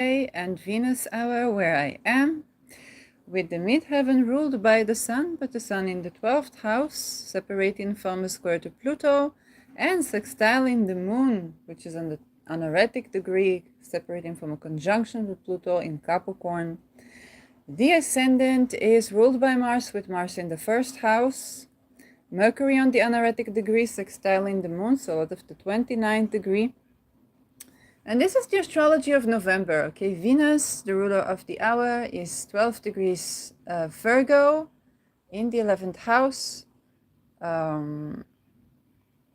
and Venus hour where I am, with the midheaven ruled by the Sun, but the Sun in the 12th house, separating from a square to Pluto, and sextiling the Moon, which is on the honoretic degree, separating from a conjunction with Pluto in Capricorn. The ascendant is ruled by Mars, with Mars in the 1st house, Mercury on the honoretic degree, sextiling the Moon, so out of the 29th degree. And this is the astrology of November, okay? Venus, the ruler of the hour, is 12 degrees Virgo in the 11th house.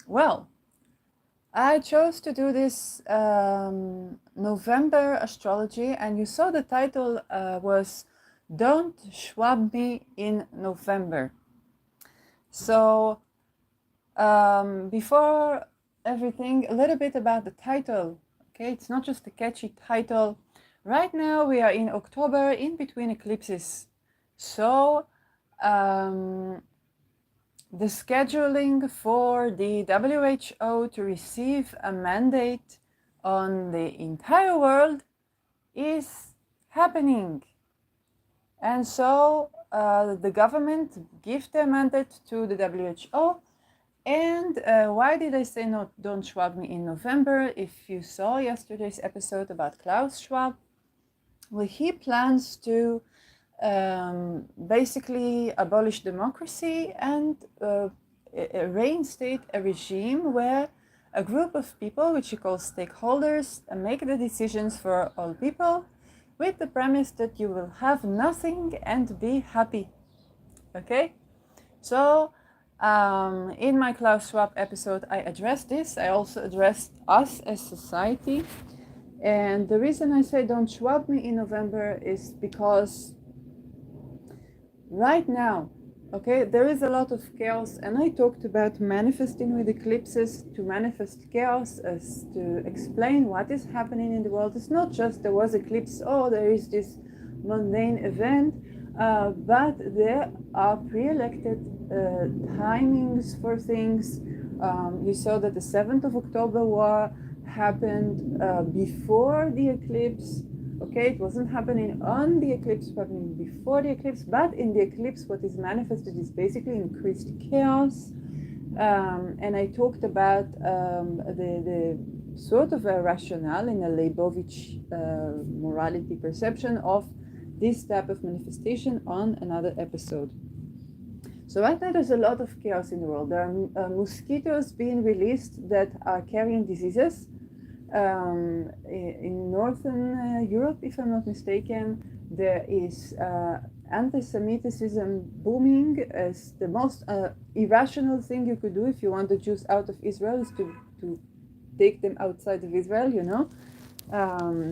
Well, I chose to do this November astrology, and you saw the title was Don't Schwab Me in November. So before everything, a little bit about the title. Okay, it's not just a catchy title. Right now we are in October, in between eclipses. So the scheduling for the WHO to receive a mandate on the entire world is happening. And so the government gives their mandate to the WHO. And why did I say no, don't Schwab me in November? If you saw yesterday's episode about Klaus Schwab, well, he plans to basically abolish democracy and reinstate a regime where a group of people, which he calls stakeholders, make the decisions for all people, with the premise that you will have nothing and be happy. Okay? So in my Klaus Schwab episode, I addressed this. I also addressed us as society. And the reason I say don't Schwab me in November is because right now, okay, there is a lot of chaos. And I talked about manifesting with eclipses to manifest chaos, as to explain what is happening in the world. It's not just there was eclipse, oh, there is this mundane event. But there are pre-elected timings for things. You saw that the 7th of October war happened before the eclipse. Okay, it wasn't happening on the eclipse, happening before the eclipse, but in the eclipse what is manifested is basically increased chaos. And I talked about the sort of a rationale in a Leibovitch morality perception of this type of manifestation on another episode. So right now there's a lot of chaos in the world. There are mosquitoes being released that are carrying diseases. In Northern Europe, if I'm not mistaken, there is anti-Semitism booming. As the most irrational thing you could do if you want the Jews out of Israel is to take them outside of Israel, you know.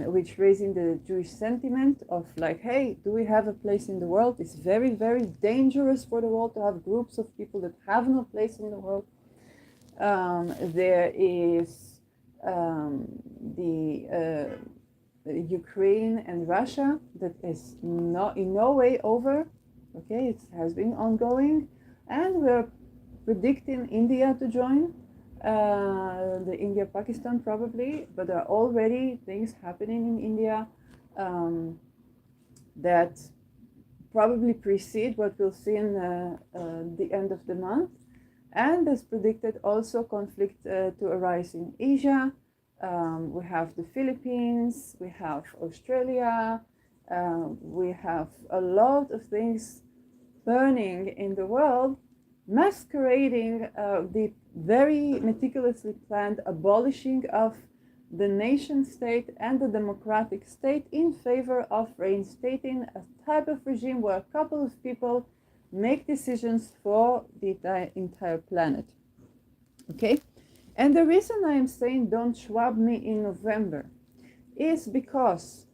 Which raising the Jewish sentiment of like, hey, do we have a place in the world? It's very, very dangerous for the world to have groups of people that have no place in the world. There is the Ukraine and Russia that is not in no way over. Okay, it has been ongoing, and we're predicting India to join. The India-Pakistan probably, but there are already things happening in India that probably precede what we'll see in the end of the month. And as predicted, also conflict to arise in Asia. We have the Philippines, we have Australia, we have a lot of things burning in the world, masquerading the very meticulously planned abolishing of the nation state and the democratic state in favor of reinstating a type of regime where a couple of people make decisions for the entire planet. Okay? And the reason I am saying don't Schwab me in November is because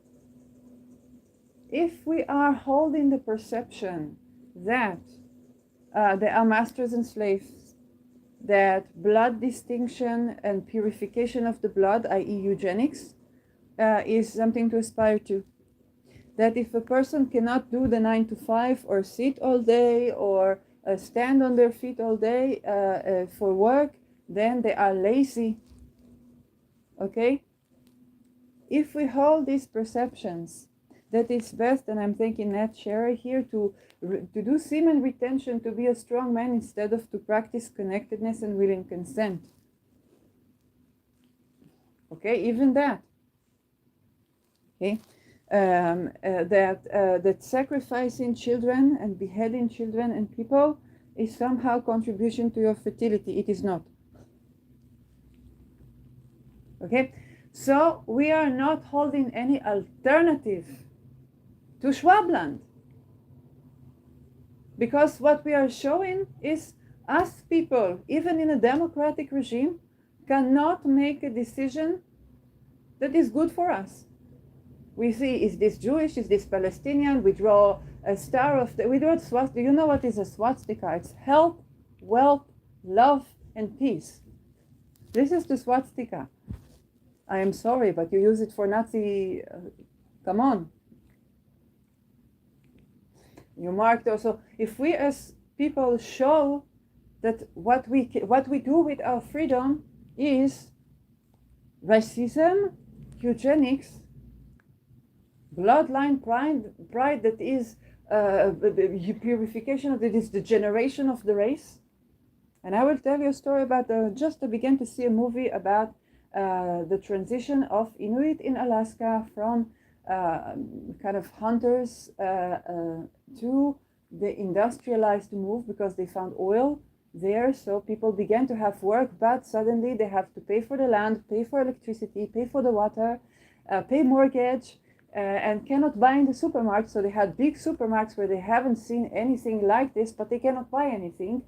if we are holding the perception that there are masters and slaves, that blood distinction and purification of the blood, i.e. eugenics, is something to aspire to. That if a person cannot do the 9 to 5 or sit all day or stand on their feet all day for work, then they are lazy. Okay? if we hold these perceptions, that it's best, and I'm thanking Nat Sherry here, to do semen retention, to be a strong man instead of to practice connectedness and willing consent. Okay, even that. Okay, that sacrificing children and beheading children and people is somehow contribution to your fertility. It is not. Okay, so we are not holding any alternative to Schwabland, because what we are showing is us people, even in a democratic regime, cannot make a decision that is good for us. We see, is this Jewish, is this Palestinian? We draw a star of we draw a swastika. Do you know what is a swastika? It's health, wealth, love, and peace. This is the swastika. I am sorry, but you use it for Nazi, come on. You marked also, if we as people show that what we do with our freedom is racism, eugenics, bloodline pride that is purification of it, is the generation of the race. And I will tell you a story about just began to see a movie about the transition of Inuit in Alaska from kind of hunters to the industrialized move, because they found oil there. So people began to have work, but suddenly they have to pay for the land, pay for electricity, pay for the water, pay mortgage, and cannot buy in the supermarket. So they had big supermarkets where they haven't seen anything like this, but they cannot buy anything.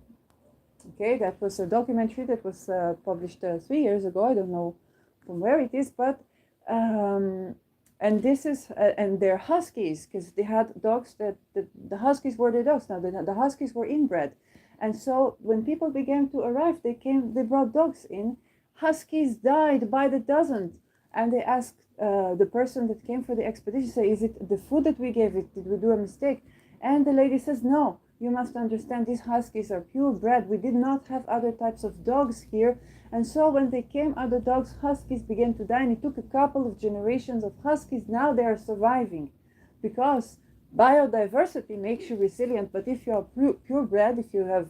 Okay, that was a documentary that was published 3 years ago. I don't know from where it is, but and this is and they're huskies, because they had dogs that the huskies were the dogs. Now the huskies were inbred, and so when people began to arrive, they brought dogs in. Huskies died by the dozens, and they asked the person that came for the expedition, say, is it the food that we gave it? Did we do a mistake? And the lady says, no, you must understand, these huskies are purebred. We did not have other types of dogs here. And so when they came, other dogs, huskies began to die. And it took a couple of generations of huskies. Now they are surviving, because biodiversity makes you resilient. But if you are purebred, if you have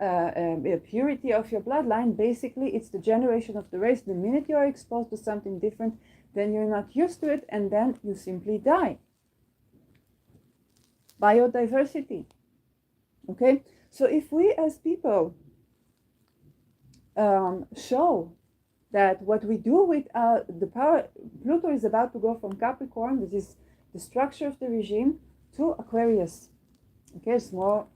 a purity of your bloodline, basically it's the generation of the race. The minute you are exposed to something different, then you're not used to it, and then you simply die. Biodiversity. Okay, so if we as people show that what we do with the power, Pluto is about to go from Capricorn, which is the structure of the regime, to Aquarius. Okay, it's more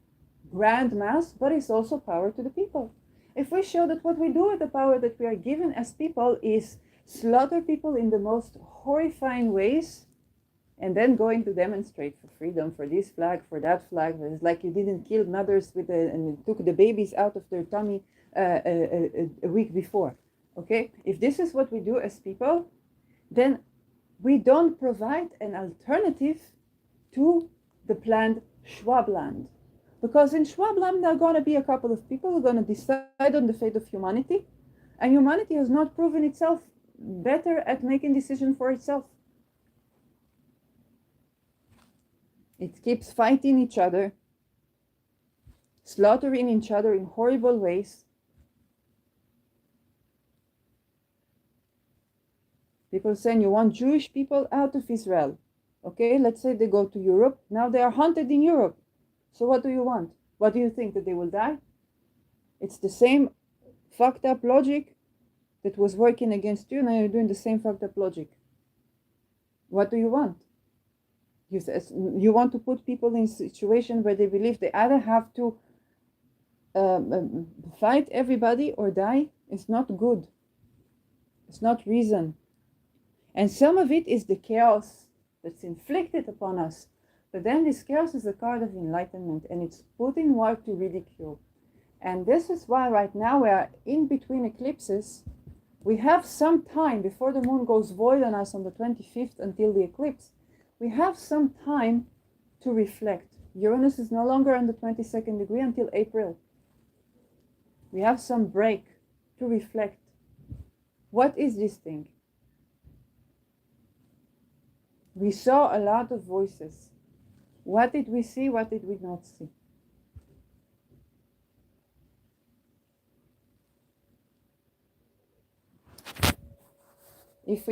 grand mass, but it's also power to the people. If we show that what we do with the power that we are given as people is slaughter people in the most horrifying ways, and then going to demonstrate for freedom, for this flag, for that flag, it's like you didn't kill mothers and took the babies out of their tummy a week before. Okay, if this is what we do as people, then we don't provide an alternative to the planned Schwabland. Because in Schwabland, there are going to be a couple of people who are going to decide on the fate of humanity, and humanity has not proven itself better at making decisions for itself. It keeps fighting each other, slaughtering each other in horrible ways. People saying, you want Jewish people out of Israel. Okay, let's say they go to Europe. Now they are hunted in Europe. So what do you want? What do you think, that they will die? It's the same fucked up logic that was working against you. Now you're doing the same fucked up logic. What do you want? You want to put people in a situation where they believe they either have to fight everybody or die. It's not good. It's not reason. And some of it is the chaos that's inflicted upon us. But then this chaos is a card of enlightenment, and it's put in work to ridicule. And this is why right now we are in between eclipses. We have some time before the moon goes void on us on the 25th until the eclipse. We have some time to reflect. Uranus is no longer on the 22nd degree until April. We have some break to reflect. What is this thing? We saw a lot of voices. What did we see? What did we not see? If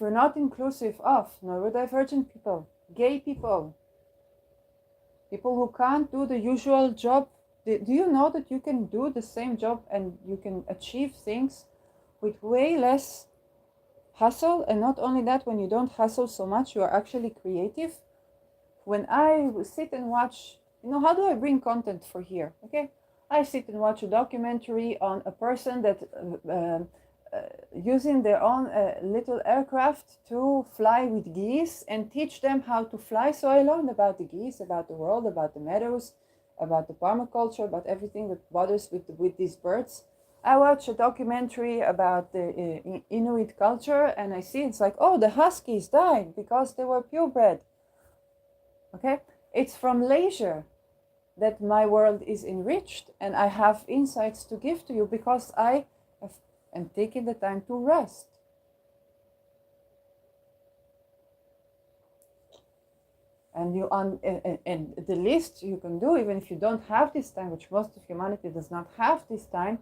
we're not inclusive of neurodivergent people, gay people, people who can't do the usual job, do you know that you can do the same job and you can achieve things with way less hustle? And not only that, when you don't hustle so much, you are actually creative. When I sit and watch, how do I bring content for here? Okay, I sit and watch a documentary on a person that using their own little aircraft to fly with geese and teach them how to fly. So I learned about the geese, about the world, about the meadows, about the permaculture, about everything that bothers with these birds. I watch a documentary about the Inuit culture, and I see it's like, oh, the huskies died because they were purebred. Okay, it's from leisure that my world is enriched, and I have insights to give to you because I am taking the time to rest. And and the least you can do, even if you don't have this time, which most of humanity does not have this time,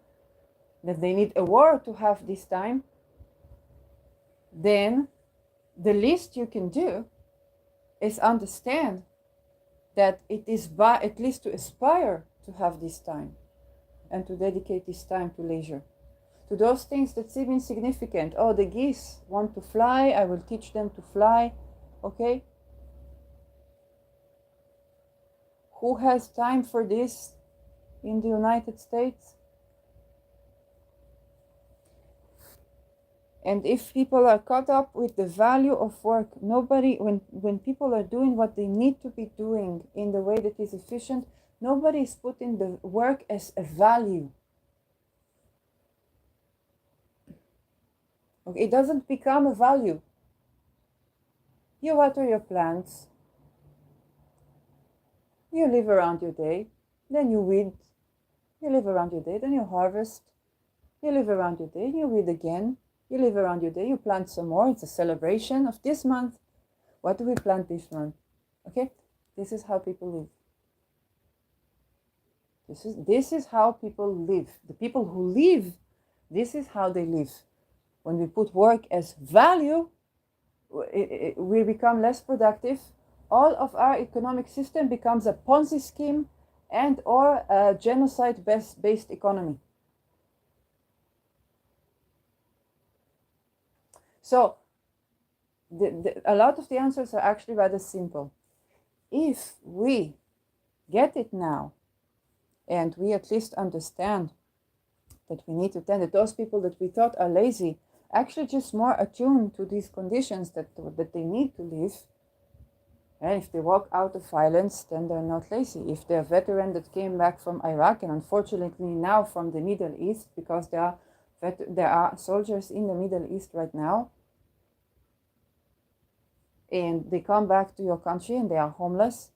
that they need a war to have this time, then the least you can do is understand that it is at least to aspire to have this time and to dedicate this time to leisure, to those things that seem insignificant. Oh, the geese want to fly, I will teach them to fly. Okay, who has time for this in the United States? And if people are caught up with the value of work, when people are doing what they need to be doing in the way that is efficient, nobody is putting the work as a value. Okay, it doesn't become a value. You water your plants, you live around your day, then you weed, you live around your day, then you harvest, you live around your day, you weed again, you live around your day, you plant some more. It's a celebration of this month. What do we plant this month? Okay, this is how people live. This is how people live. The people who live, this is how they live. When we put work as value, we become less productive. All of our economic system becomes a Ponzi scheme and or a genocide-based economy. So a lot of the answers are actually rather simple. If we get it now, and we at least understand that we need to tend that those people that we thought are lazy actually just more attuned to these conditions that they need to live. And if they walk out of violence, then they're not lazy. If they're a veteran that came back from Iraq, and unfortunately now from the Middle East, because there are soldiers in the Middle East right now, and they come back to your country and they are homeless,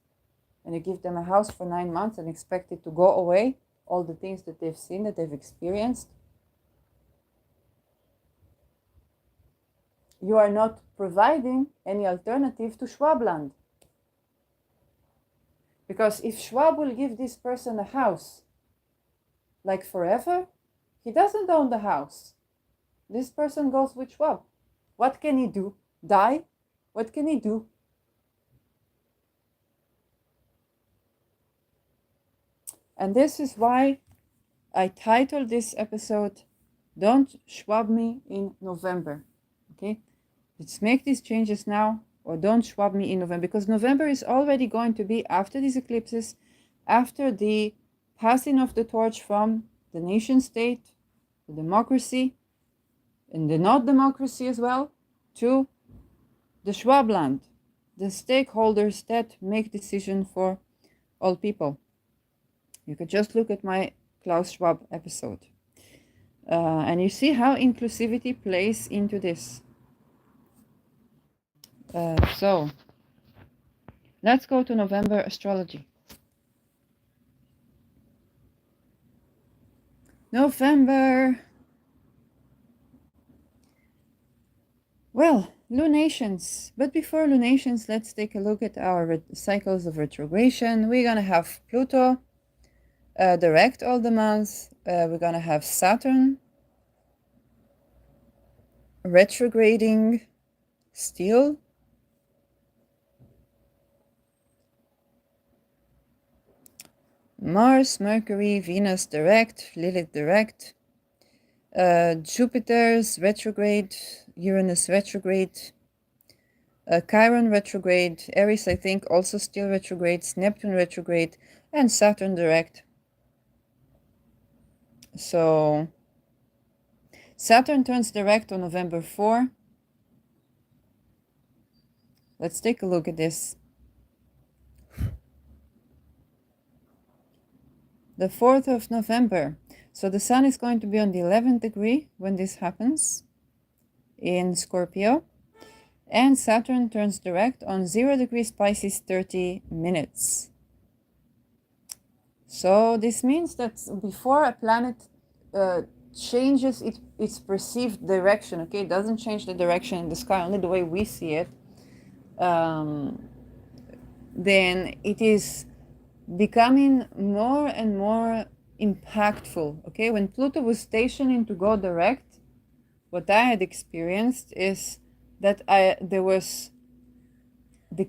and you give them a house for 9 months and expect it to go away, all the things that they've seen, that they've experienced, you are not providing any alternative to Schwabland. Because if Schwab will give this person a house, like forever, he doesn't own the house. This person goes with Schwab. What can he do? Die? What can he do? And this is why I titled this episode, Don't Schwab Me in November. Okay? Let's make these changes now, or don't Schwab me in November, because November is already going to be after these eclipses, after the passing of the torch from the nation state, the democracy, and the not democracy as well, to the Schwabland, the stakeholders that make decision for all people. You could just look at my Klaus Schwab episode. And you see how inclusivity plays into this. So, let's go to November astrology. November. Well, lunations. But before lunations, let's take a look at our cycles of retrogression. We're going to have Pluto direct all the months. We're going to have Saturn retrograding still. Mars, Mercury, Venus direct, Lilith direct. Jupiter's retrograde, Uranus retrograde, Chiron retrograde, Aries I think also still retrogrades, Neptune retrograde, and Saturn direct. So Saturn turns direct on November 4. Let's take a look at this. The 4th of November. So the Sun is going to be on the 11th degree when this happens in Scorpio. And Saturn turns direct on 0 degrees Pisces 30 minutes. So this means that before a planet changes its perceived direction, okay, it doesn't change the direction in the sky, only the way we see it, then it is becoming more and more impactful, okay? When Pluto was stationing to go direct, what I had experienced is that the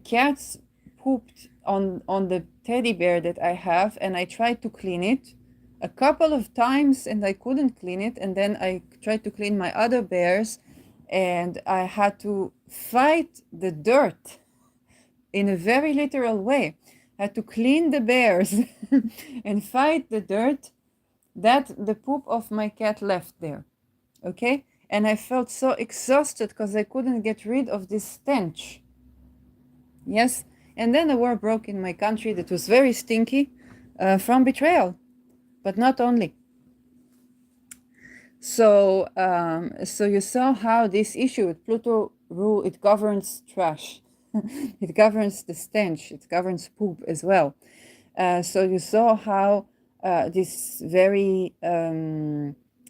cats pooped on the teddy bear that I have, and I tried to clean it a couple of times and I couldn't clean it, and then I tried to clean my other bears and I had to fight the dirt in a very literal way. I had to clean the bears and fight the dirt that the poop of my cat left there, okay? And I felt so exhausted because I couldn't get rid of this stench. Yes, and then a war broke in my country that was very stinky from betrayal, but not only. So, so you saw how this issue with Pluto rule, it governs trash. It governs the stench, it governs poop as well. So you saw how this very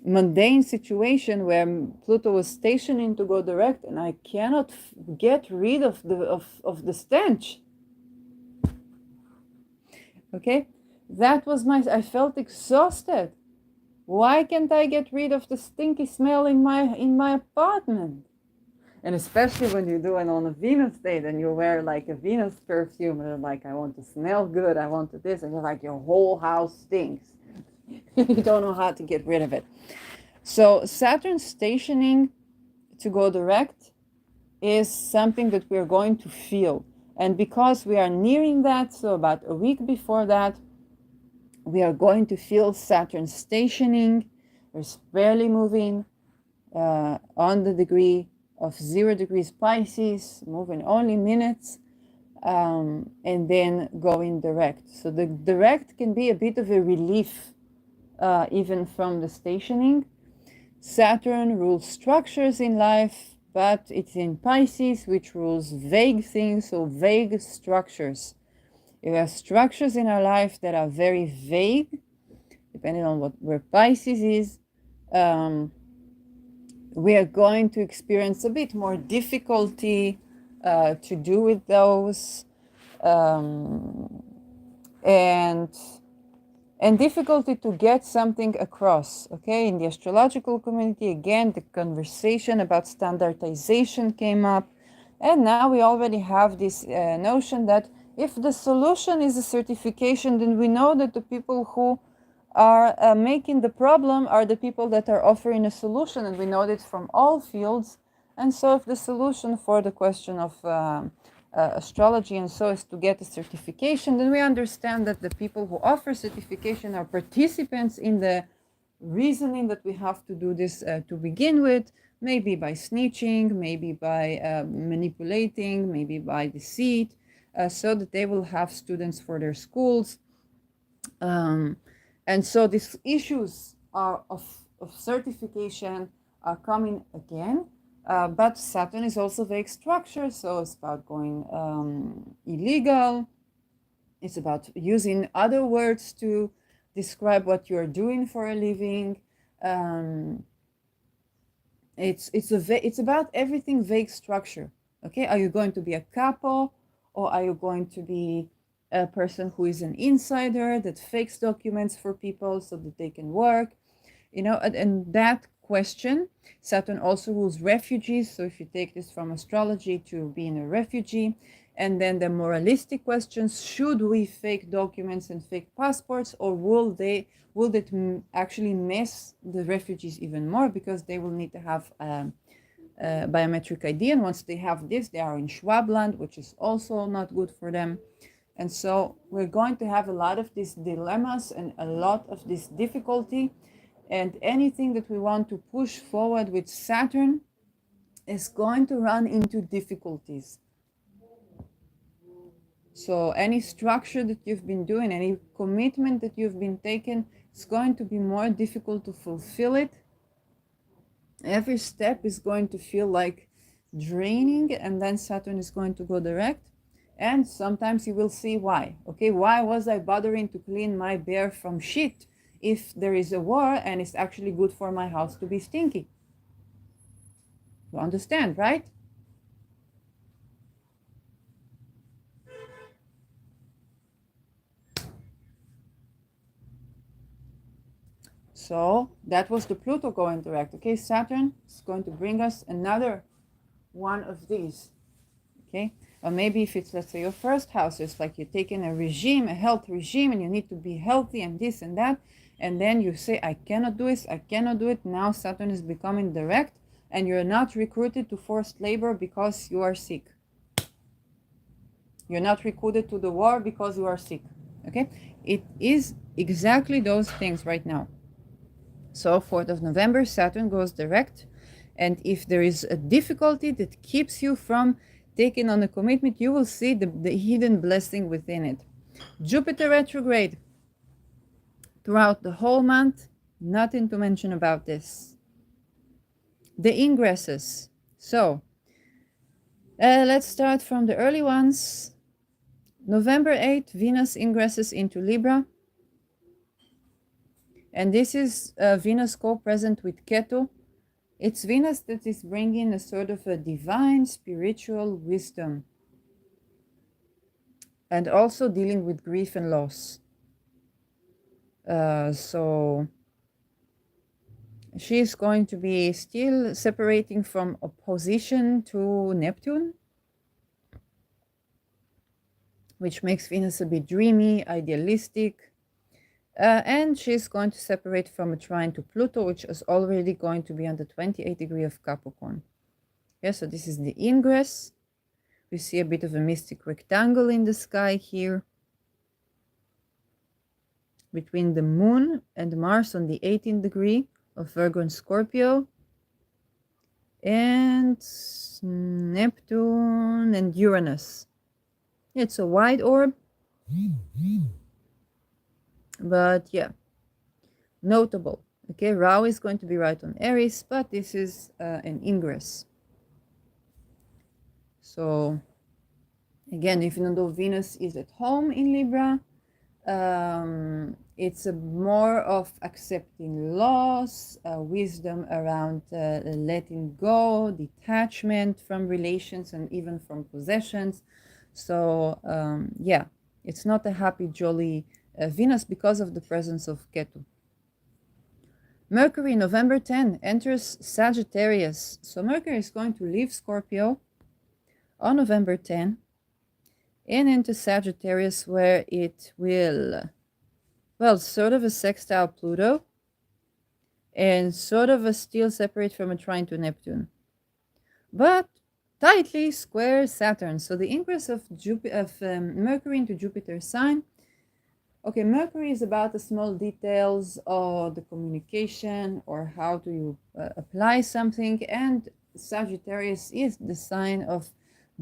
mundane situation where Pluto was stationing to go direct, and I cannot get rid of the stench. Okay, that was I felt exhausted. Why can't I get rid of the stinky smell in my apartment? And especially when you do it on a Venus date and you wear like a Venus perfume and you're like, I want to smell good, I want to this, and you're like, your whole house stinks. You don't know how to get rid of it. So Saturn stationing to go direct is something that we're going to feel. And because we are nearing that, so about a week before that, we are going to feel Saturn stationing. It's barely moving on the degree of 0 degrees Pisces, moving only minutes, and then going direct. So the direct can be a bit of a relief even from the stationing. Saturn rules structures in life, but it's in Pisces, which rules vague things, so vague structures. There are structures in our life that are very vague, depending on where Pisces is. We are going to experience a bit more difficulty to do with those, and difficulty to get something across, okay? In the astrological community, again, the conversation about standardization came up, and now we already have this notion that if the solution is a certification, then we know that the people who are making the problem are the people that are offering a solution, and we know this from all fields. And so if the solution for the question of astrology and so is to get a certification, then we understand that the people who offer certification are participants in the reasoning that we have to do this to begin with, maybe by snitching, maybe by manipulating, maybe by deceit, so that they will have students for their schools. And so these issues of certification are coming again, but Saturn is also vague structure, so it's about going illegal. It's about using other words to describe what you're doing for a living. It's about everything vague structure. Okay, are you going to be a capo, or are you going to be a person who is an insider that fakes documents for people so that they can work? And that question, Saturn also rules refugees. So if you take this from astrology, to being a refugee. And then the moralistic questions: should we fake documents and fake passports, or will it actually mess the refugees even more, because they will need to have biometric ID, and once they have this, they are in Scwab land, which is also not good for them. And so we're going to have a lot of these dilemmas and a lot of this difficulty, and anything that we want to push forward with Saturn is going to run into difficulties. So any structure that you've been doing, any commitment that you've been taking, it's going to be more difficult to fulfill it. Every step is going to feel like draining, and then Saturn is going to go direct. And sometimes you will see why. Okay, why was I bothering to clean my bear from shit if there is a war and it's actually good for my house to be stinky? You understand, right? So that was the Pluto going direct. Okay, Saturn is going to bring us another one of these. Okay, or maybe if it's, let's say, your first house, it's like you're taking a regime, a health regime, and you need to be healthy and this and that, and then you say, I cannot do this, I cannot do it. Now Saturn is becoming direct, and you're not recruited to forced labor because you are sick. You're not recruited to the war because you are sick. Okay, it is exactly those things right now. So 4th of November, Saturn goes direct. And if there is a difficulty that keeps you from taking on a commitment, you will see the hidden blessing within it. Jupiter retrograde throughout the whole month, nothing to mention about this. The ingresses. So let's start from the early ones. November 8th, Venus ingresses into Libra. And this is Venus co-present with Ketu. It's Venus that is bringing a sort of a divine spiritual wisdom, and also dealing with grief and loss. So she's going to be still separating from opposition to Neptune, which makes Venus a bit dreamy, idealistic. And she's going to separate from a trine to Pluto, which is already going to be on the 28th degree of Capricorn. Yeah, so this is the ingress. We see a bit of a mystic rectangle in the sky here between the Moon and Mars on the 18th degree of Virgo and Scorpio, and Neptune and Uranus. It's a wide orb, but yeah, notable. Okay, Rahu is going to be right on Aries, but this is an ingress. So again, even though Venus is at home in Libra, it's more of accepting loss, wisdom around letting go, detachment from relations and even from possessions. So yeah, it's not a happy, jolly Venus because of the presence of Ketu. Mercury, November 10, enters Sagittarius. So Mercury is going to leave Scorpio on November 10 and into Sagittarius, where it will, well, sort of a sextile Pluto and sort of a still separate from a trine to Neptune, but tightly square Saturn. So the ingress of Mercury into Jupiter's sign. Okay, Mercury is about the small details of the communication or how do you apply something, and Sagittarius is the sign of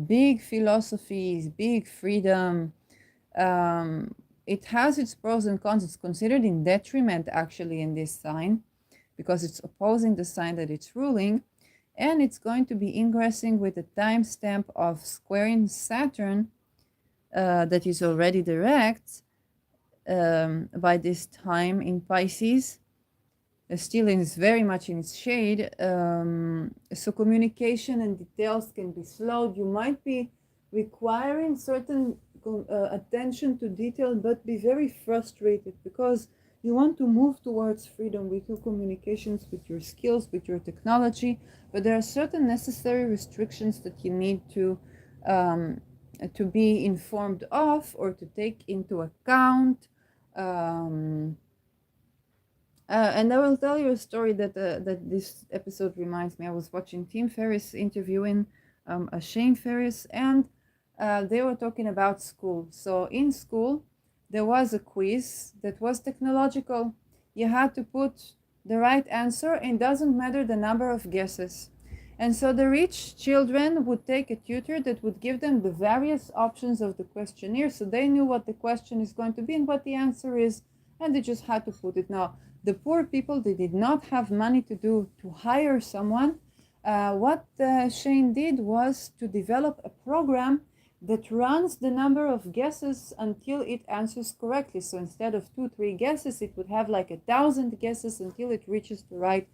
big philosophies, big freedom. It has its pros and cons. It's considered in detriment actually in this sign because it's opposing the sign that it's ruling, and it's going to be ingressing with a timestamp of squaring Saturn that is already direct by this time in Pisces. still is very much in its shade. So communication and details can be slowed. You might be requiring certain attention to detail, but be very frustrated because you want to move towards freedom with your communications, with your skills, with your technology, but there are certain necessary restrictions that you need to be informed of or to take into account. And I will tell you a story that this episode reminds me. I was watching Tim Ferriss interviewing Shane Ferriss, and they were talking about school. So in school, there was a quiz that was technological. You had to put the right answer, and it doesn't matter the number of guesses. And so the rich children would take a tutor that would give them the various options of the questionnaire, so they knew what the question is going to be and what the answer is, and they just had to put it. Now, the poor people, they did not have money to hire someone. What Shane did was to develop a program that runs the number of guesses until it answers correctly. So instead of 2-3 guesses, it would have like 1,000 guesses until it reaches the right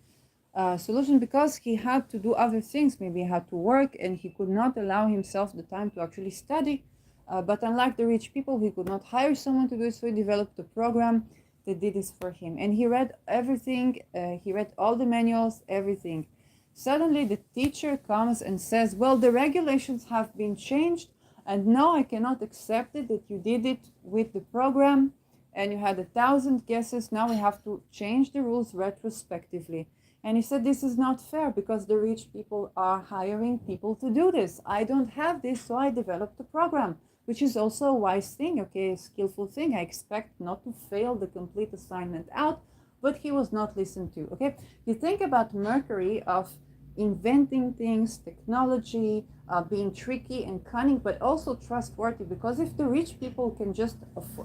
solution, because he had to do other things. Maybe he had to work and he could not allow himself the time to actually study. But unlike the rich people, he could not hire someone to do it, so he developed a program that did this for him. And he read everything, he read all the manuals, everything. Suddenly the teacher comes and says, well, the regulations have been changed, and now I cannot accept it that you did it with the program and you had 1,000 guesses. Now we have to change the rules retrospectively. And he said, this is not fair because the rich people are hiring people to do this. I don't have this, so I developed a program, which is also a wise thing, okay, a skillful thing. I expect not to fail the complete assignment out, but he was not listened to, okay? You think about Mercury of inventing things, technology, being tricky and cunning, but also trustworthy, because if the rich people can just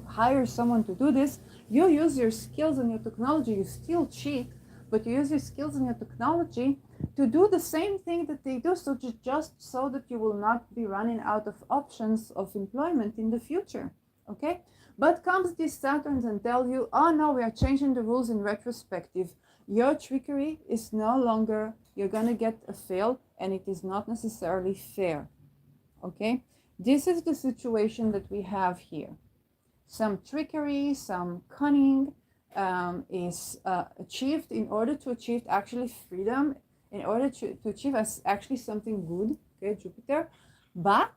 hire someone to do this, you use your skills and your technology, you still cheat, but you use your skills and your technology to do the same thing that they do, so just so that you will not be running out of options of employment in the future, okay? But comes these Saturns and tell you, oh no, we are changing the rules in retrospective. Your trickery is no longer, you're gonna get a fail, and it is not necessarily fair, okay? This is the situation that we have here. Some trickery, some cunning is achieved in order to achieve actually freedom, in order to achieve as actually something good, okay, Jupiter. But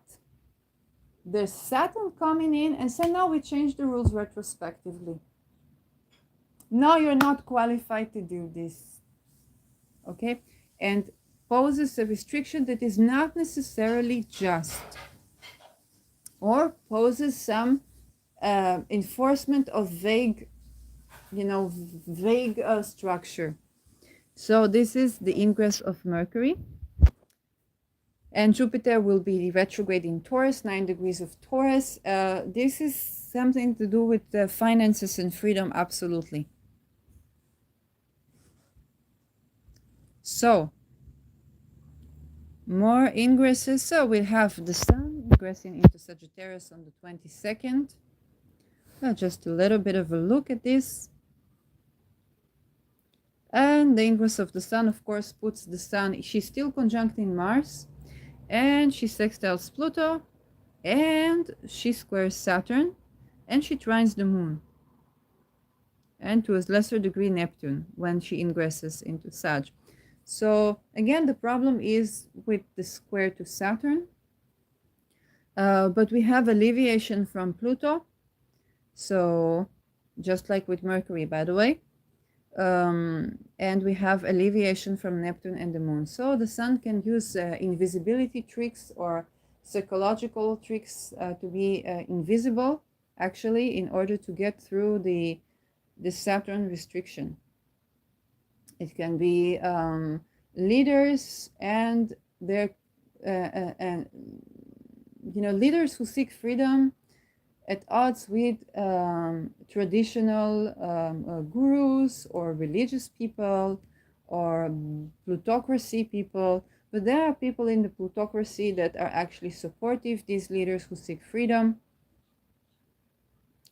there's Saturn coming in and say, now we change the rules retrospectively. No, you're not qualified to do this, okay? And poses a restriction that is not necessarily just, or poses some enforcement of vague, vague structure. So this is the ingress of Mercury. And Jupiter will be retrograde in Taurus, 9 degrees of Taurus. This is something to do with finances and freedom, absolutely. So, more ingresses. So we'll have the Sun ingressing into Sagittarius on the 22nd. Just a little bit of a look at this. And the ingress of the Sun, of course, puts the Sun, she's still conjuncting Mars, and she sextiles Pluto, and she squares Saturn, and she trines the Moon, and to a lesser degree Neptune when she ingresses into Sag. So again, the problem is with the square to Saturn, but we have alleviation from Pluto, so just like with Mercury, by the way. And we have alleviation from Neptune and the Moon. So the Sun can use invisibility tricks or psychological tricks to be invisible, actually, in order to get through the Saturn restriction. It can be leaders and their leaders who seek freedom at odds with traditional gurus or religious people or plutocracy people. But there are people in the plutocracy that are actually supportive, these leaders who seek freedom.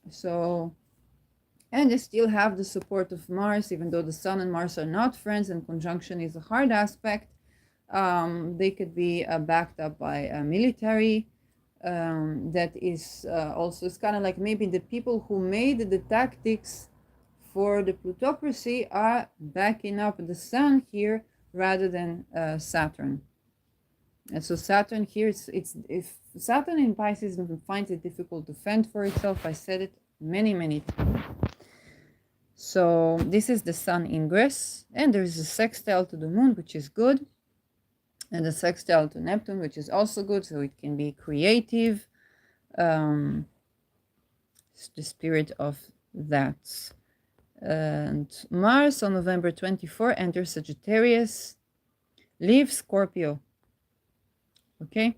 So, And they still have the support of Mars, even though the Sun and Mars are not friends and conjunction is a hard aspect. They could be backed up by a military. That is also, it's kind of like maybe the people who made the tactics for the plutocracy are backing up the Sun here rather than Saturn. And so Saturn here, it's if Saturn in Pisces finds it difficult to fend for itself, I said it many times. So this is the Sun ingress, and there is a sextile to the Moon, which is good, and a sextile to Neptune, which is also good, so it can be creative. The spirit of that. And Mars on November 24 enters Sagittarius, leaves Scorpio. Okay,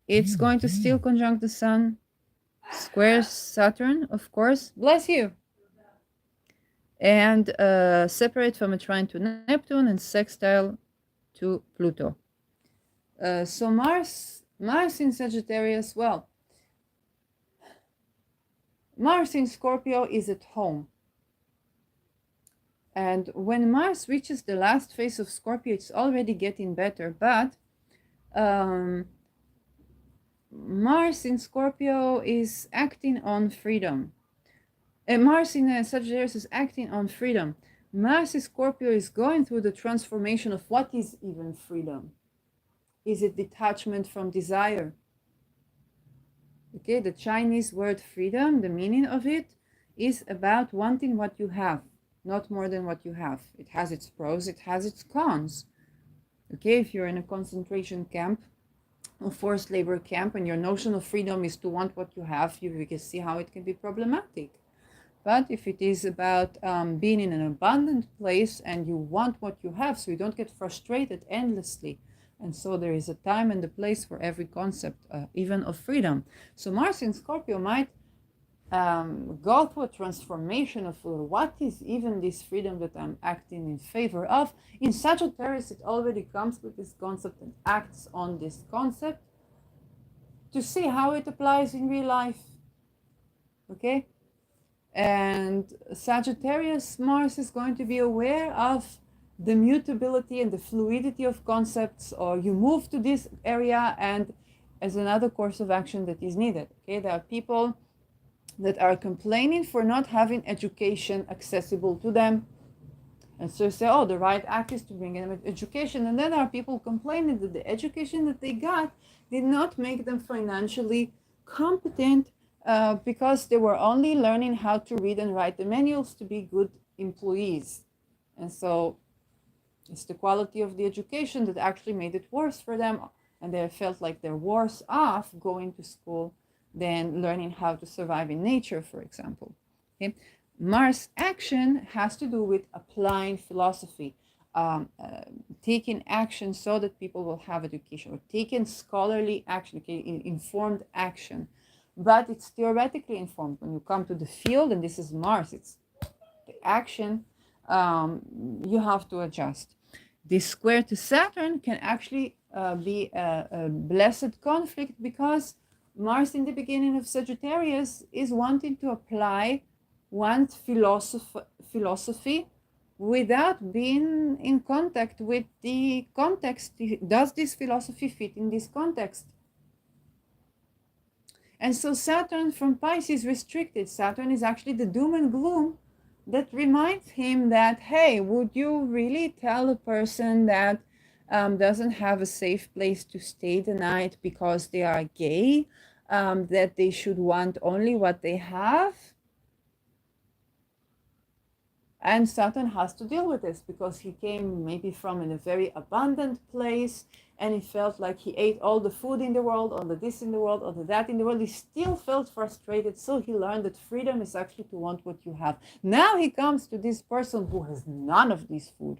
it's going to still conjunct the Sun, squares Saturn, of course. Bless you. And separate from a trine to Neptune and sextile to Pluto. So Mars in Sagittarius, well, Mars in Scorpio is at home. And when Mars reaches the last phase of Scorpio, it's already getting better. But Mars in Scorpio is acting on freedom. Mars in Sagittarius is acting on freedom. Mars in Scorpio is going through the transformation of what is even freedom. Is it detachment from desire? Okay, the Chinese word freedom, the meaning of it is about wanting what you have, not more than what you have. It has its pros, it has its cons. Okay, if you're in a concentration camp, a forced labor camp, and your notion of freedom is to want what you have, you can see how it can be problematic. But if it is about being in an abundant place and you want what you have, so you don't get frustrated endlessly, and so there is a time and a place for every concept, even of freedom. So Mars in Scorpio might go through a transformation of what is even this freedom that I'm acting in favor of. In Sagittarius, it already comes with this concept and acts on this concept to see how it applies in real life. Okay? And Sagittarius Mars is going to be aware of the mutability and the fluidity of concepts, or you move to this area and as another course of action that is needed. Okay, there are people that are complaining for not having education accessible to them, and so say, oh, the right act is to bring them education. And then there are people complaining that the education that they got did not make them financially competent, because they were only learning how to read and write the manuals to be good employees. And so it's the quality of the education that actually made it worse for them, and they felt like they're worse off going to school than learning how to survive in nature, for example. Okay? Mars action has to do with applying philosophy, taking action so that people will have education, or taking scholarly action, okay, informed action. But it's theoretically informed. When you come to the field, and this is Mars, it's the action, you have to adjust. This square to Saturn can actually be a blessed conflict, because Mars in the beginning of Sagittarius is wanting to apply one's philosophy without being in contact with the context. Does this philosophy fit in this context? And so Saturn from Pisces restricted. Saturn is actually the doom and gloom that reminds him that, hey, would you really tell a person that doesn't have a safe place to stay the night because they are gay, that they should want only what they have? And Saturn has to deal with this, because he came maybe from in a very abundant place, and he felt like he ate all the food in the world, all the this in the world, all the that in the world. He still felt frustrated, so he learned that freedom is actually to want what you have. Now he comes to this person who has none of this food,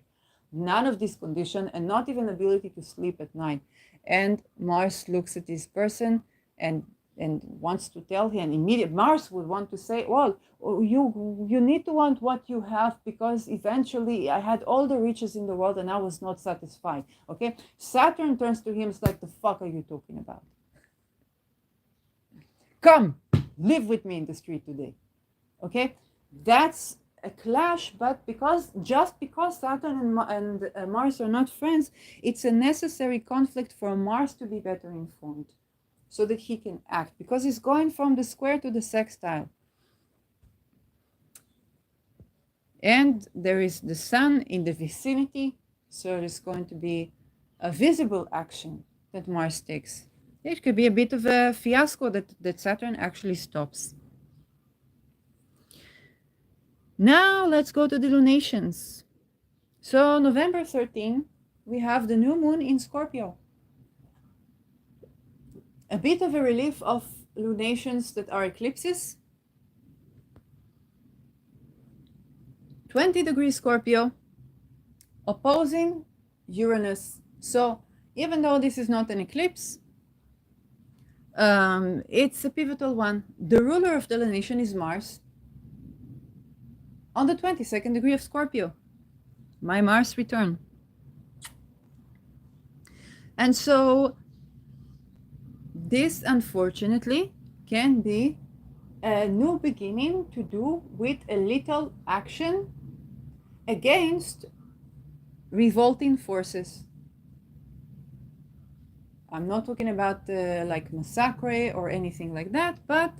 none of this condition, and not even ability to sleep at night. And Mars looks at this person and wants to tell him, immediately Mars would want to say, well, you need to want what you have, because eventually I had all the riches in the world and I was not satisfied. Okay, Saturn turns to him, it's like, the fuck are you talking about? Come live with me in the street today. Okay, That's a clash, but just because Saturn and Mars are not friends, it's a necessary conflict for Mars to be better informed so that he can act, because he's going from the square to the sextile. And there is the sun in the vicinity, so there's going to be a visible action that Mars takes. It could be a bit of a fiasco that Saturn actually stops. Now let's go to the lunations. So November 13, we have the new moon in Scorpio. A bit of a relief of lunations that are eclipses. 20 degrees Scorpio, opposing Uranus. So even though this is not an eclipse, it's a pivotal one. The ruler of the lunation is Mars on the 22nd degree of Scorpio. My Mars return. And so this, unfortunately, can be a new beginning to do with a little action against revolting forces. I'm not talking about like massacre or anything like that, but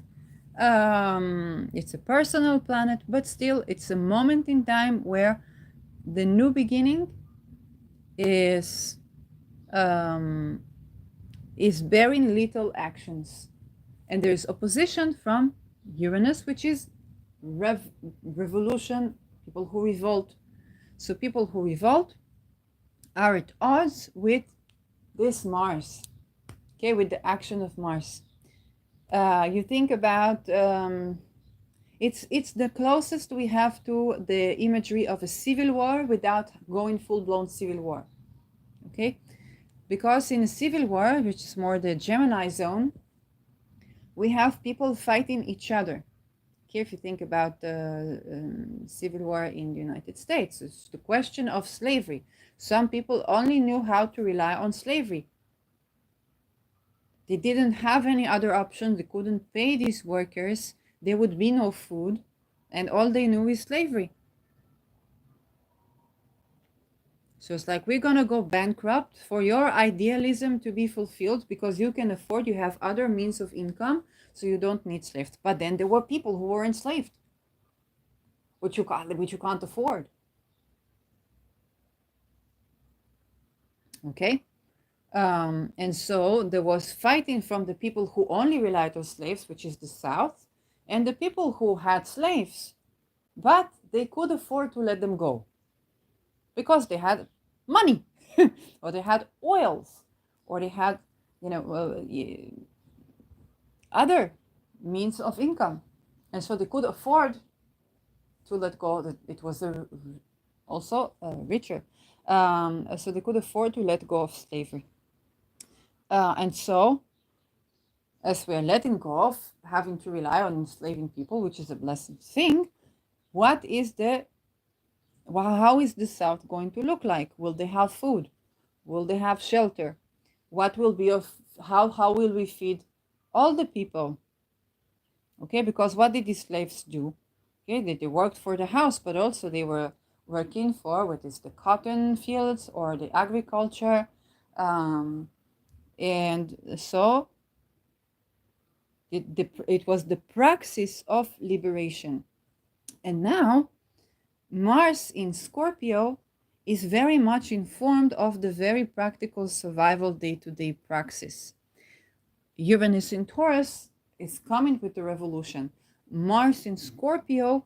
it's a personal planet, but still it's a moment in time where the new beginning is bearing little actions. And there's opposition from Uranus, which is revolution, people who revolt. So people who revolt are at odds with this Mars, okay, with the action of Mars. You think about, it's the closest we have to the imagery of a civil war without going full-blown civil war, okay? Because in a civil war, which is more the Gemini zone, we have people fighting each other. Okay, if you think about the civil war in the United States, it's the question of slavery. Some people only knew how to rely on slavery. They didn't have any other option. They couldn't pay these workers. There would be no food. And all they knew is slavery. So it's like, we're going to go bankrupt for your idealism to be fulfilled because you can afford, you have other means of income, so you don't need slaves. But then there were people who were enslaved, which you can't afford. Okay? And so there was fighting from the people who only relied on slaves, which is the South, and the people who had slaves, but they could afford to let them go because they had money or they had oils or they had, other means of income. And so they could afford to let go. It was also richer. So they could afford to let go of slavery. And so, as we're letting go of having to rely on enslaving people, which is a blessed thing, how is the South going to look like? Will they have food? Will they have shelter? What will be how will we feed all the people? Okay, because what did these slaves do? Okay, they worked for the house, but also they were working for what is the cotton fields or the agriculture. And so it was the praxis of liberation. And now Mars in Scorpio is very much informed of the very practical survival day-to-day praxis. Uranus in Taurus is coming with the revolution. Mars in Scorpio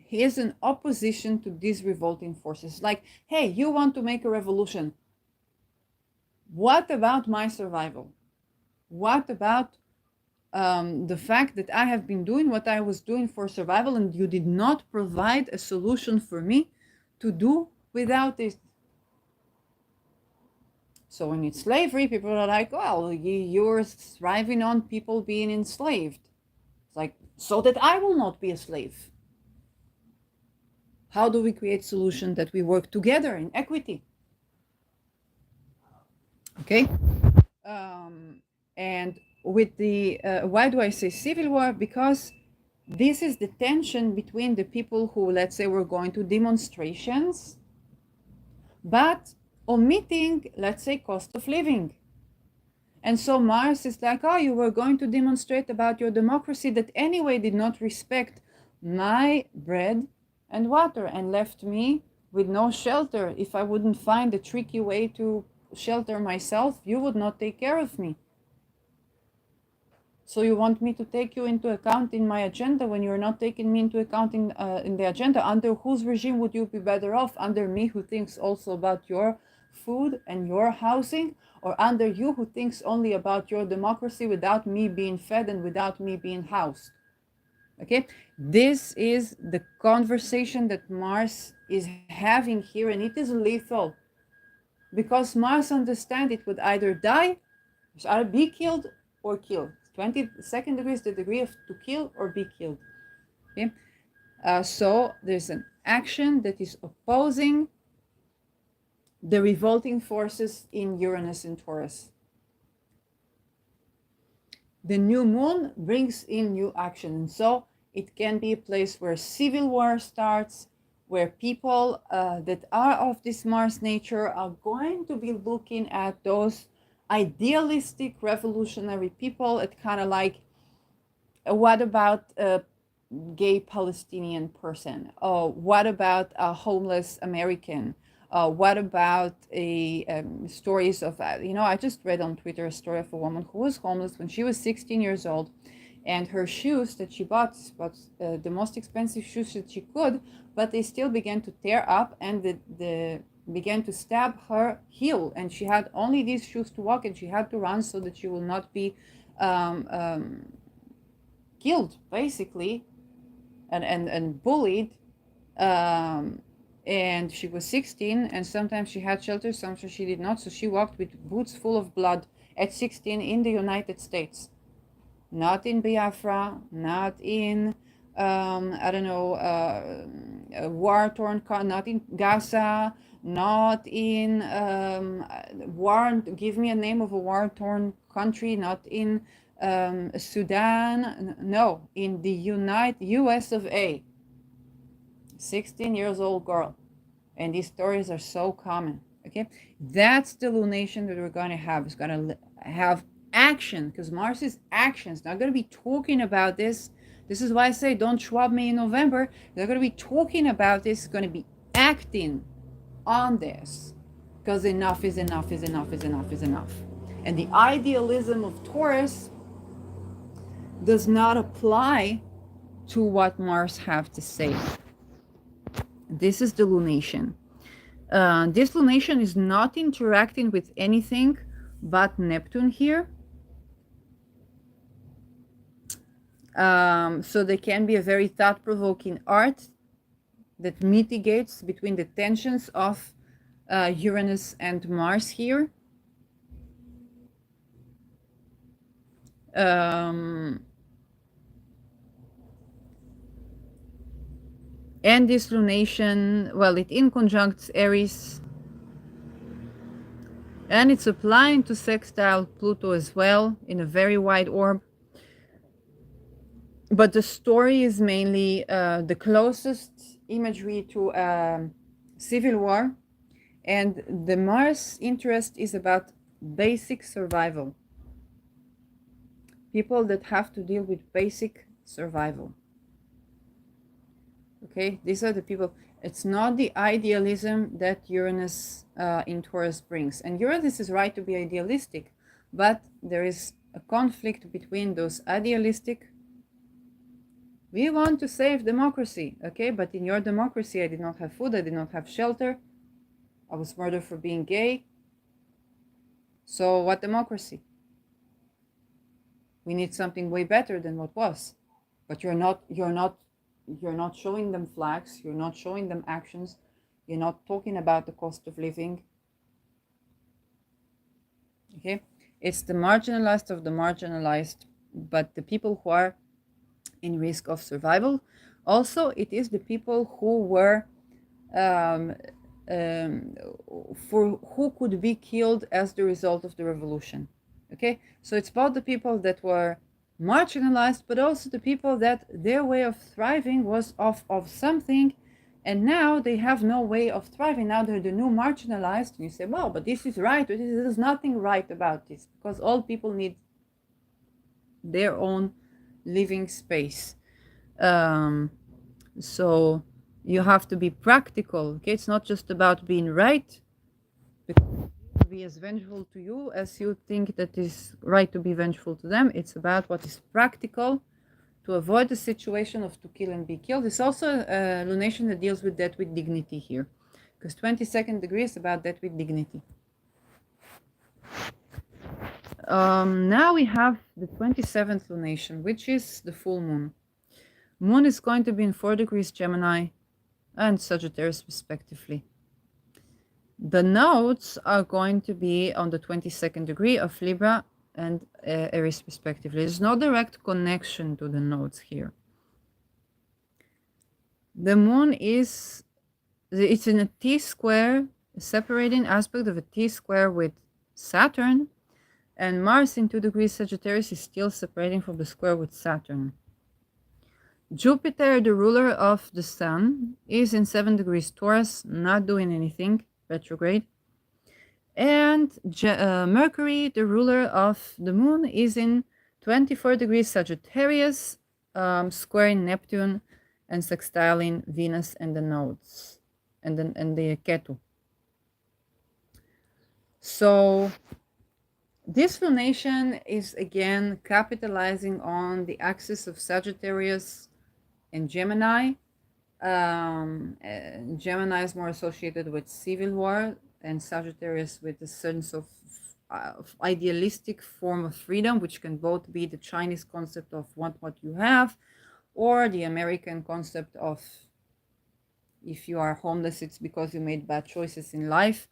is an opposition to these revolting forces. Like, hey, you want to make a revolution. What about my survival? What about the fact that I have been doing what I was doing for survival and you did not provide a solution for me to do without this? So when it's slavery, people are like, well, you're thriving on people being enslaved. It's like, so that I will not be a slave. How do we create solutions that we work together in equity? Okay. And with the, why do I say civil war? Because this is the tension between the people who, let's say, were going to demonstrations, but omitting, let's say, cost of living. And so Mars is like, oh, you were going to demonstrate about your democracy that anyway did not respect my bread and water and left me with no shelter. If I wouldn't find a tricky way to shelter myself, you would not take care of me. So you want me to take you into account in my agenda when you're not taking me into account in the agenda? Under whose regime would you be better off? Under me, who thinks also about your food and your housing, or under you, who thinks only about your democracy without me being fed and without me being housed? Okay, this is the conversation that Mars is having here, and it is lethal because Mars understands it would either die, either be killed or kill. 22nd degree is the degree of to kill or be killed. Okay, so there's an action that is opposing the revolting forces in Uranus and Taurus. The new moon brings in new action, and so it can be a place where civil war starts, where people that are of this Mars nature are going to be looking at those idealistic revolutionary people at kind of like, what about a gay Palestinian person? Oh, what about a homeless American? What about stories of, I just read on Twitter a story of a woman who was homeless when she was 16 years old, and her shoes that she bought the most expensive shoes that she could, but they still began to tear up and the began to stab her heel, and she had only these shoes to walk, and she had to run so that she will not be killed, basically, and bullied. And she was 16, and sometimes she had shelter, sometimes she did not. So she walked with boots full of blood at 16 in the United States, not in Biafra, not in war-torn, not in Gaza, not in give me a name of a war-torn country, not in Sudan, no, in the US of A. 16 years old girl. And these stories are so common. Okay, that's the lunation that we're going to have. It's going to have action, because Mars is action. It's not going to be talking about this. This is why I say don't Schwab me in November. They're going to be talking about this. It's going to be acting on this, because enough is enough is enough is enough is enough. And the idealism of Taurus does not apply to what Mars have to say. This is the lunation. This lunation is not interacting with anything but Neptune here. So there can be a very thought-provoking art that mitigates between the tensions of Uranus and Mars here. And this lunation, well, it inconjuncts Aries, and it's applying to sextile Pluto as well in a very wide orb. But the story is mainly the closest imagery to civil war, and the Mars interest is about basic survival. People that have to deal with basic survival. Okay, these are the people. It's not the idealism that Uranus in Taurus brings. And Uranus is right to be idealistic, but there is a conflict between those idealistic. We want to save democracy, okay? But in your democracy, I did not have food, I did not have shelter, I was murdered for being gay. So what democracy? We need something way better than what was. But you're not showing them flags, you're not showing them actions, you're not talking about the cost of living. Okay? It's the marginalized of the marginalized, but the people who are in risk of survival. Also, it is the people who were who could be killed as the result of the revolution. Okay, so it's about the people that were marginalized, but also the people that their way of thriving was off of something, and now they have no way of thriving. Now they're the new marginalized. And you say, well, but this is right. There's nothing right about this, because all people need their own living space. So you have to be practical. Okay, it's not just about being right, because be as vengeful to you as you think that is right to be vengeful to them. It's about what is practical to avoid the situation of to kill and be killed. It's also a lunation that deals with death with dignity here, because 22nd degree is about death with dignity. Now we have the 27th lunation, which is the full moon. Moon is going to be in 4 degrees Gemini and Sagittarius respectively. The nodes are going to be on the 22nd degree of Libra and Aries respectively. There's no direct connection to the nodes here. The moon it's in a T-square, a separating aspect of a T-square with Saturn, and Mars in 2 degrees Sagittarius is still separating from the square with Saturn. Jupiter, the ruler of the sun, is in 7 degrees Taurus, not doing anything, retrograde. And Mercury, the ruler of the moon, is in 24 degrees Sagittarius, squaring Neptune and sextiling Venus and the nodes, and the Ketu. So this lunation is again capitalizing on the axis of Sagittarius and Gemini. Gemini is more associated with civil war, and Sagittarius with a sense of idealistic form of freedom, which can both be the Chinese concept of want what you have, or the American concept of if you are homeless, it's because you made bad choices in life,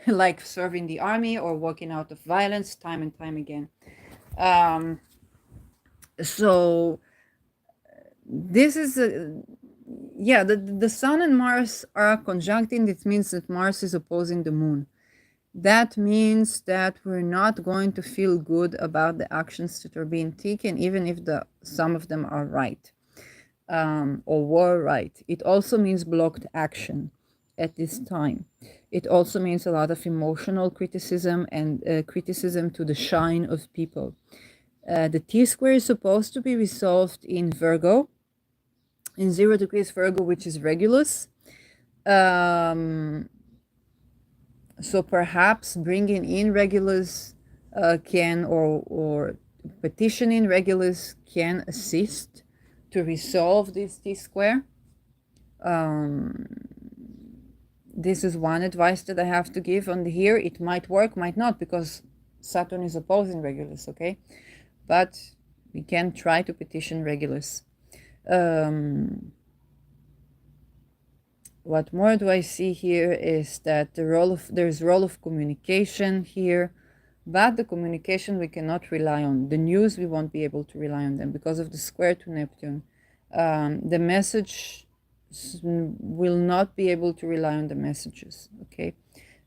like serving the army or walking out of violence time and time again. So this is the sun and Mars are conjuncting. It means that Mars is opposing the moon. That means that we're not going to feel good about the actions that are being taken, even if some of them are right, or were right. It also means blocked action at this time. It also means a lot of emotional criticism and criticism to the shine of people. The T-square is supposed to be resolved in Virgo, in 0 degrees Virgo, which is Regulus. So perhaps bringing in Regulus can, or petitioning Regulus can assist to resolve this T-square. This is one advice that I have to give on here. It might work, might not, because Saturn is opposing Regulus, okay? But we can try to petition Regulus. What more do I see here is that there's role of communication here, but the communication we cannot rely on. The news, we won't be able to rely on them because of the square to Neptune. The message will not be able to rely on the messages, okay?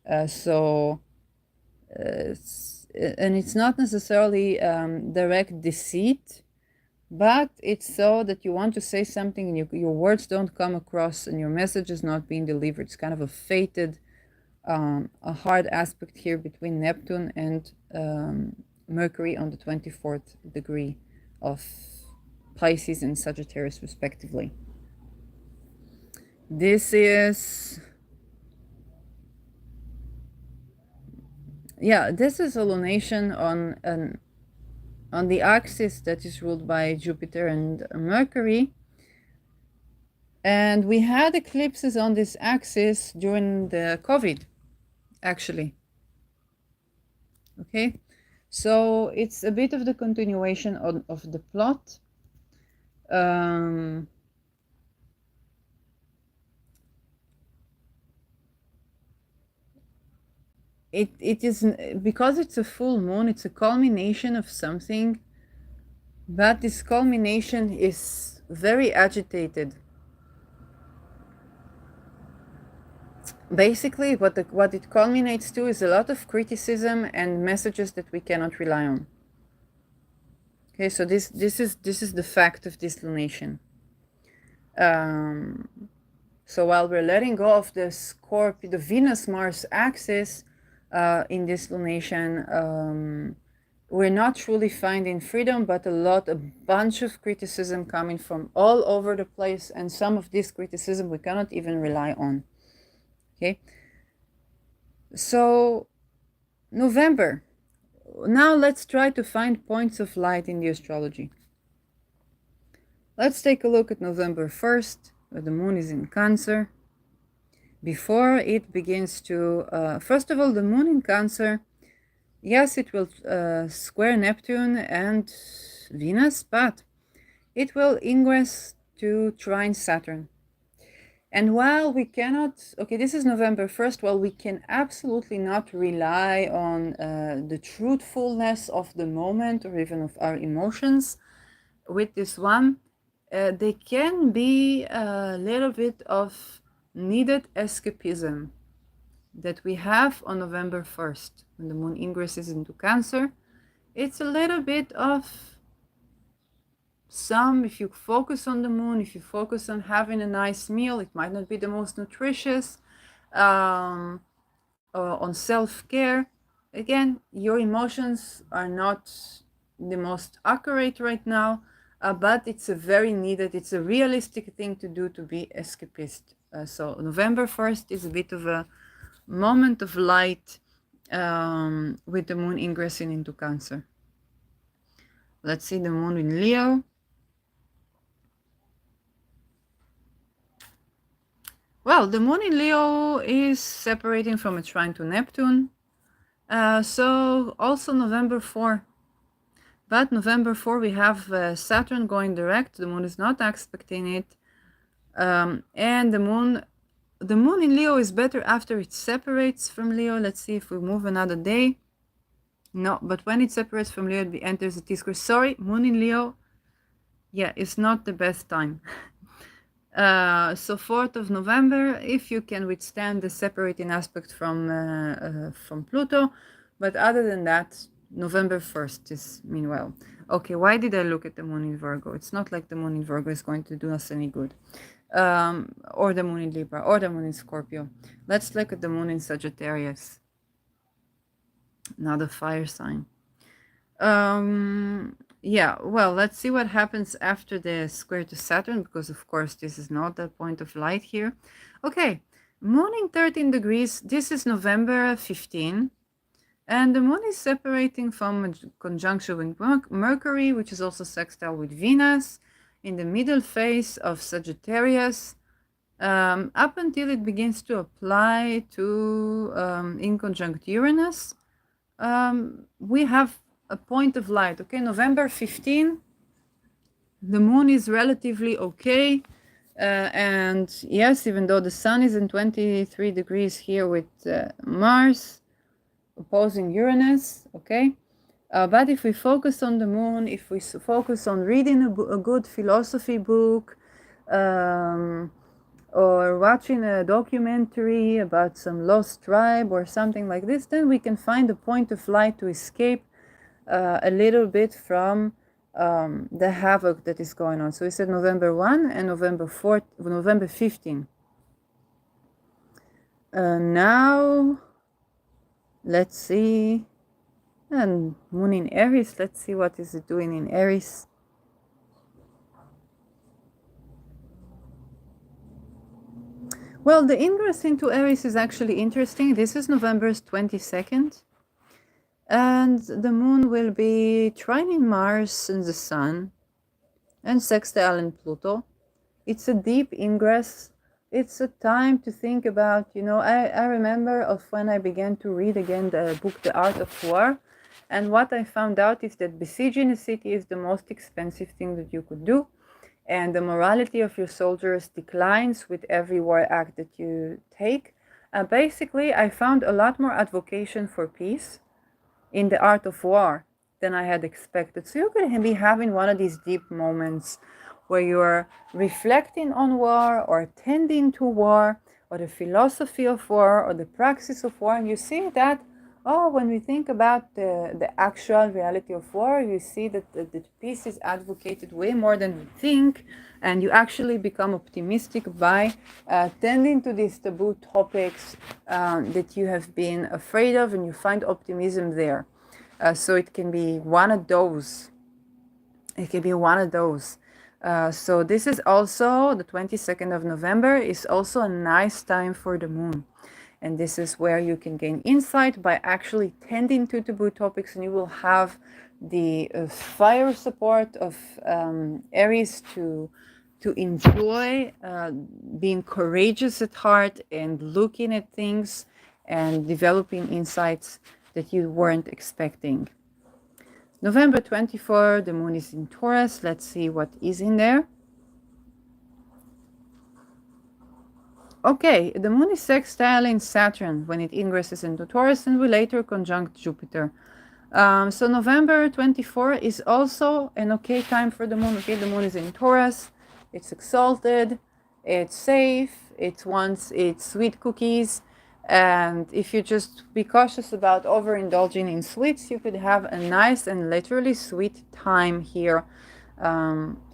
And it's not necessarily direct deceit, but it's so that you want to say something and your words don't come across and your message is not being delivered. It's kind of a fated, a hard aspect here between Neptune and Mercury on the 24th degree of Pisces and Sagittarius respectively. This is, this is a lunation on the axis that is ruled by Jupiter and Mercury. And we had eclipses on this axis during the COVID, actually. Okay, so it's a bit of the continuation of the plot. It is, because it's a full moon, it's a culmination of something, but this culmination is very agitated. Basically, what it culminates to is a lot of criticism and messages that we cannot rely on. Okay, so this is the fact of this lunation. So while we're letting go of the Scorpio, the Venus-Mars axis in this lunation, we're not truly finding freedom, but a bunch of criticism coming from all over the place, and some of this criticism we cannot even rely on. Okay, so November. Now let's try to find points of light in the astrology. Let's take a look at November 1st, where the moon is in Cancer. Before it begins to, first of all, the moon in Cancer, yes, it will square Neptune and Venus, but it will ingress to trine Saturn. And while we cannot, okay, this is November 1st, while we can absolutely not rely on the truthfulness of the moment or even of our emotions with this one, they can be a little bit of needed escapism that we have on November 1st when the moon ingresses into Cancer. It's a little bit of some, if you focus on the moon, if you focus on having a nice meal, it might not be the most nutritious, on self-care. Again, your emotions are not the most accurate right now, but it's a very needed, it's a realistic thing to do to be escapist. So November 1st is a bit of a moment of light with the moon ingressing into Cancer. Let's see the moon in Leo. Well, the moon in Leo is separating from a trine to Neptune. So also November 4. But November 4 we have Saturn going direct. The moon is not aspecting it. And the moon in Leo is better after it separates from Leo. Let's see if we move another day. No, but when it separates from Leo, it enters the T-square. Sorry, moon in Leo, yeah, it's not the best time. So 4th of November, if you can withstand the separating aspect from Pluto, but other than that, November 1st is meanwhile. Okay, why did I look at the moon in Virgo? It's not like the moon in Virgo is going to do us any good. Or the moon in Libra, or the moon in Scorpio. Let's look at the moon in Sagittarius. Another fire sign. Yeah, well, let's see what happens after the square to Saturn, because of course this is not the point of light here. Okay, moon in 13 degrees, this is November 15, and the moon is separating from a conjunction with Mercury, which is also sextile with Venus, in the middle phase of Sagittarius, up until it begins to apply to in conjunct Uranus. We have a point of light. Okay, November 15, the moon is relatively okay, and yes, even though the sun is in 23 degrees here with Mars opposing Uranus, okay, but if we focus on the moon, if we focus on reading a good philosophy book, or watching a documentary about some lost tribe or something like this, then we can find a point of light to escape a little bit from the havoc that is going on. So we said November 1 and November 4, November 15. Now, let's see, and moon in Aries, let's see what is it doing in Aries. Well, the ingress into Aries is actually interesting. This is November 22nd. And the moon will be trining Mars and the sun and sextile in Pluto. It's a deep ingress. It's a time to think about, I remember of when I began to read again the book, The Art of War. And what I found out is that besieging a city is the most expensive thing that you could do. And the morality of your soldiers declines with every war act that you take. Basically, I found a lot more advocation for peace in The Art of War than I had expected. So you could be having one of these deep moments where you're reflecting on war or tending to war or the philosophy of war or the praxis of war, and you see that, Oh, when we think about the actual reality of war, you see that the peace is advocated way more than we think, and you actually become optimistic by tending to these taboo topics that you have been afraid of, and you find optimism there. So it can be one of those. It can be one of those. So this is also the 22nd of November is also a nice time for the moon. And this is where you can gain insight by actually tending to taboo topics, and you will have the fire support of Aries to enjoy being courageous at heart and looking at things and developing insights that you weren't expecting. November 24, the moon is in Taurus. Let's see what is in there. Okay, the moon is sextile in Saturn when it ingresses into Taurus and will later conjunct Jupiter. So November 24 is also an okay time for the moon. Okay, the moon is in Taurus. It's exalted. It's safe. It wants its sweet cookies. And if you just be cautious about overindulging in sweets, you could have a nice and literally sweet time here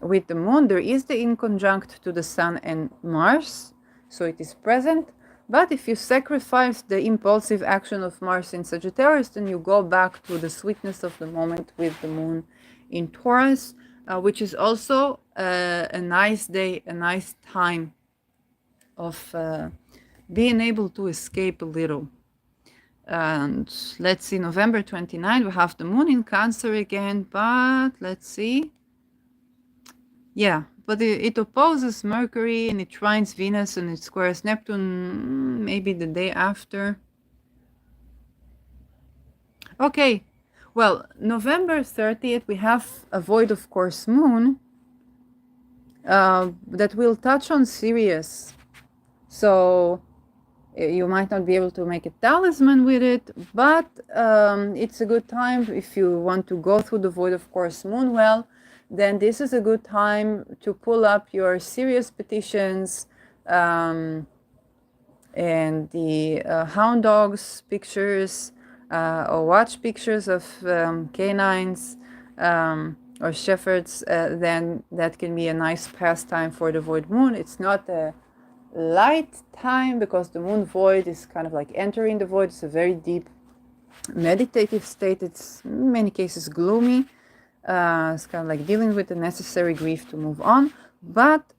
with the moon. There is the inconjunct to the sun and Mars, so it is present. But if you sacrifice the impulsive action of Mars in Sagittarius, then you go back to the sweetness of the moment with the moon in Taurus, which is also a nice day, a nice time of being able to escape a little. And let's see, November 29, we have the moon in Cancer again, but let's see. Yeah, but it opposes Mercury and it trines Venus and it squares Neptune maybe the day after. Okay, well, November 30th, we have a void of course moon that will touch on Sirius. So you might not be able to make a talisman with it, but it's a good time if you want to go through the void of course moon well. Then this is a good time to pull up your serious petitions and the hound dogs pictures or watch pictures of canines or shepherds. Then that can be a nice pastime for the void moon. It's not a light time because the moon void is kind of like entering the void. It's a very deep meditative state. It's in many cases gloomy. It's kind of like dealing with the necessary grief to move on. But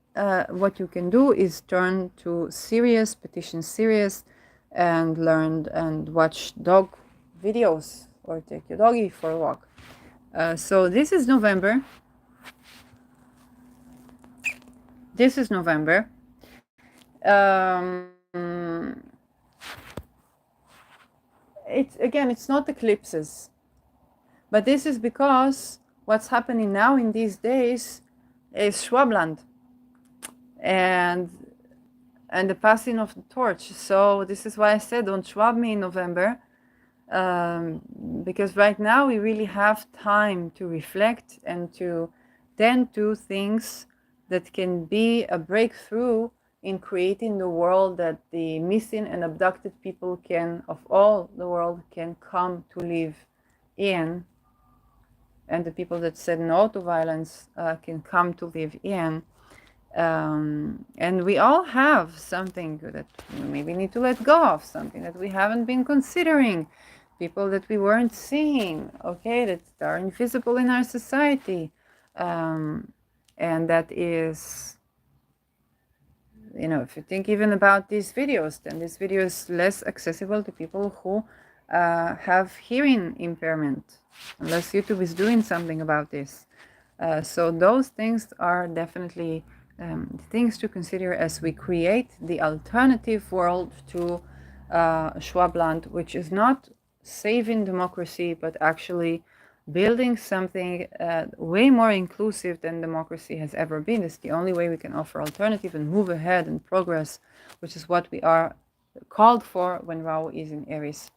what you can do is turn to Sirius, petition Sirius, and learn and watch dog videos or take your doggy for a walk. So this is November. This is November. It's not eclipses, but this is because what's happening now in these days is Schwabland and the passing of the torch. So this is why I said don't Schwab me in November, because right now we really have time to reflect and to tend to things that can be a breakthrough in creating the world that the missing and abducted people of all the world can come to live in, and the people that said no to violence can come to live in. And we all have something that we maybe need to let go of, something that we haven't been considering, people that we weren't seeing, okay, that are invisible in our society. And that is, if you think even about these videos, then this video is less accessible to people who have hearing impairment, unless YouTube is doing something about this. So those things are definitely things to consider as we create the alternative world to Schwabland, which is not saving democracy, but actually building something way more inclusive than democracy has ever been. It's the only way we can offer alternative and move ahead and progress, which is what we are called for when Rahu is in Aries.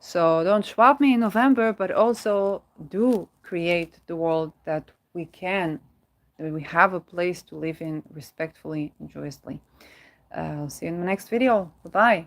So don't Schwab me in November, but also do create the world that we have a place to live in respectfully and joyously. I'll see you in the next video. Bye-bye.